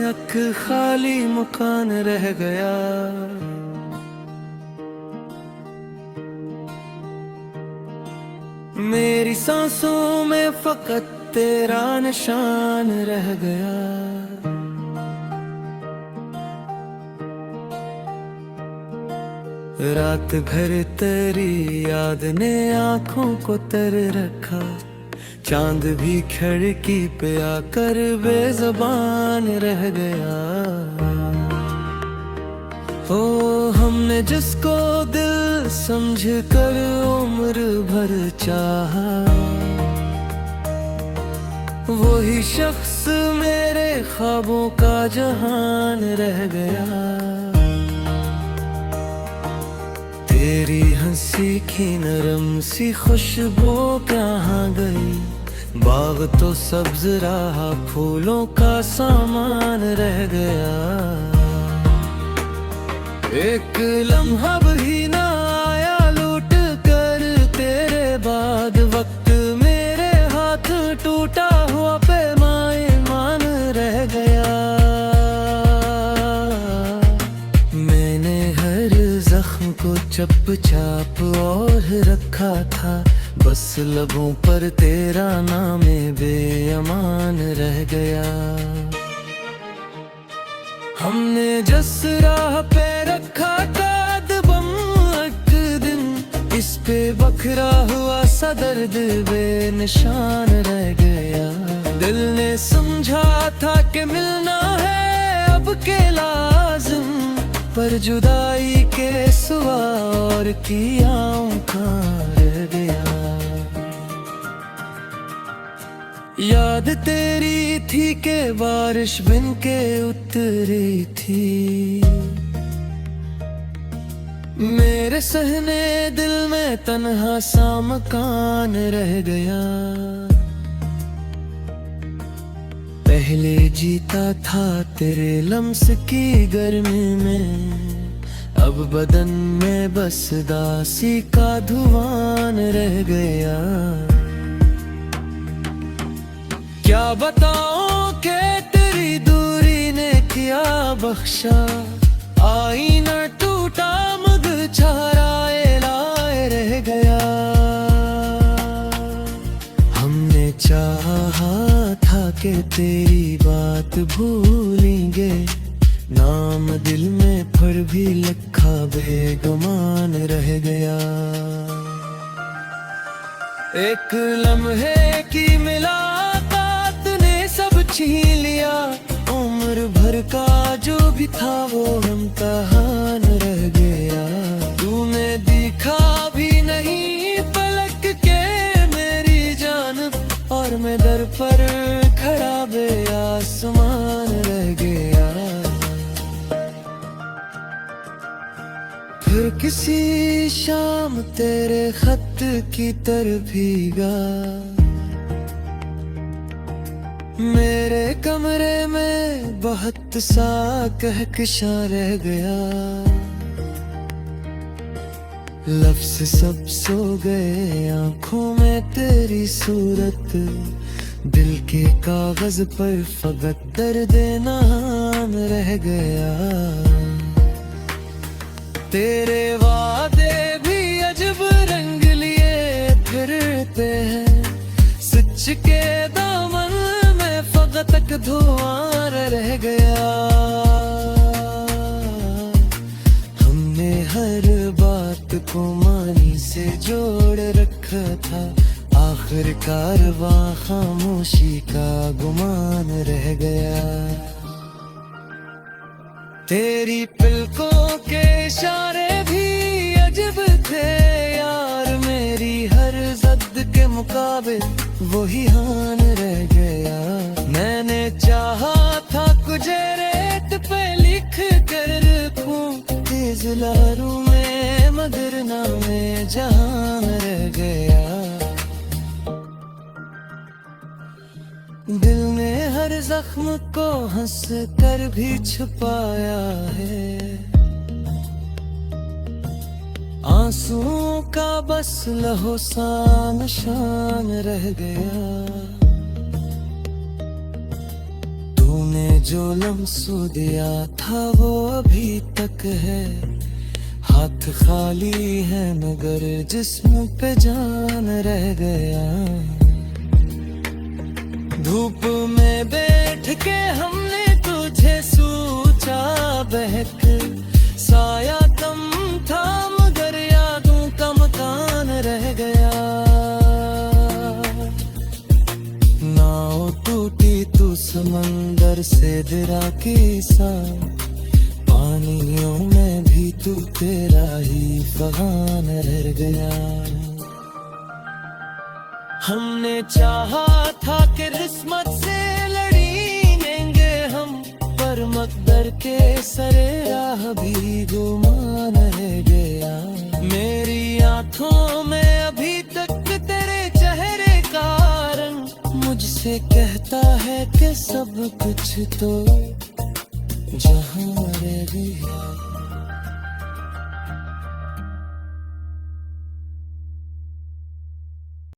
एक खाली मकान रह गया। मेरी सांसों में फकत तेरा निशान रह गया। रात भर तेरी याद ने आँखों को तर रखा। चांद भी खिड़की पे आकर बेज़बान रह गया। ओ हमने जिसको दिल समझ कर उम्र भर चाहा, वही शख्स मेरे ख्वाबों का जहान रह गया। तेरी हंसी की नरम सी खुशबू कहाँ गई? बाग तो सब्ज रहा, फूलों का सामान रह गया। एक लम्हा भी ना आया लूट कर तेरे बाद। वक्त मेरे हाथ टूटा हुआ पैमान रह गया। मैंने हर जख्म को चुपचाप और रखा था, बस लबों पर तेरा नाम बेअमान रह गया। हमने जिस राह पे रखा था दबम एक दिन, इस पे बखरा हुआ सा दर्द बेनिशान रह गया। दिल ने समझा था कि मिलना है अब के लाजिम, पर जुदाई के सिवा और किया कहाँ रह गया। याद तेरी थी के बारिश बिन के उतरी थी। मेरे सहने दिल में तन्हा सा मकान रह गया। पहले जीता था तेरे लम्स की गर्मी में, अब बदन में बस दासी का धुआं रह गया। क्या बताऊं कि तेरी दूरी ने किया बख्शा, आईना टूटा मग छहराए लाए रह गया। हमने चाहा था कि तेरी बात भूलेंगे, नाम दिल में पर भी लिखा बेगुमान रह गया। एक लम्हे की मुलाकात ने सब छीन लिया, उम्र भर का जो भी था वो इम्तिहान रह गया। तूने दिखा भी नहीं पलक के मेरी जान, और मैं दर पर खड़ा बे आसमान रह गया। फिर किसी शाम तेरे खत की तरफ भीगा, मेरे कमरे में बहुत सा कहकशा रह गया। लफ्ज़ सब सो गए, आँखों में तेरी सूरत, दिल के कागज पर फकत दर्द नाम रह गया। तेरे वादे भी अजब रंग लिए फिरते हैं, सच के दामन में फकत तक धुआं रह गया। हमने हर बात को मानी से जोड़ रखा था, आखिरकार वहाँ खामोशी का गुमान रह गया। तेरी पलकों के इशारे भी अजब थे यार, मेरी हर जद के मुकाबिल वही हान रह गया। मैंने चाहा था कुछ रेत पे लिख कर रखूं तेज लहरों में, मगर नामे जहान रह गया। दिल ने हर जख्म को हंस कर भी छुपाया है, आंसुओं का बस लहो सा निशान रह गया। तूने जो लम्सो दिया था वो अभी तक है, हाथ खाली है मगर जिस्म पे जान रह गया। धूप में बैठ के हमने तुझे सोचा, बहक साया कम था मगर यादों का मकान रह गया। नाव टूटी तू समंदर से दिरा के साथ, पानियों में भी तू तेरा ही फगान रह गया। हमने चाहा था कि किस्मत से लड़ी लेंगे हम, पर मकदर के सरे राह भी गुमान रह गया। मेरी आंखों में अभी तक तेरे चेहरे का रंग मुझसे कहता है कि सब कुछ तो जहां रह गया।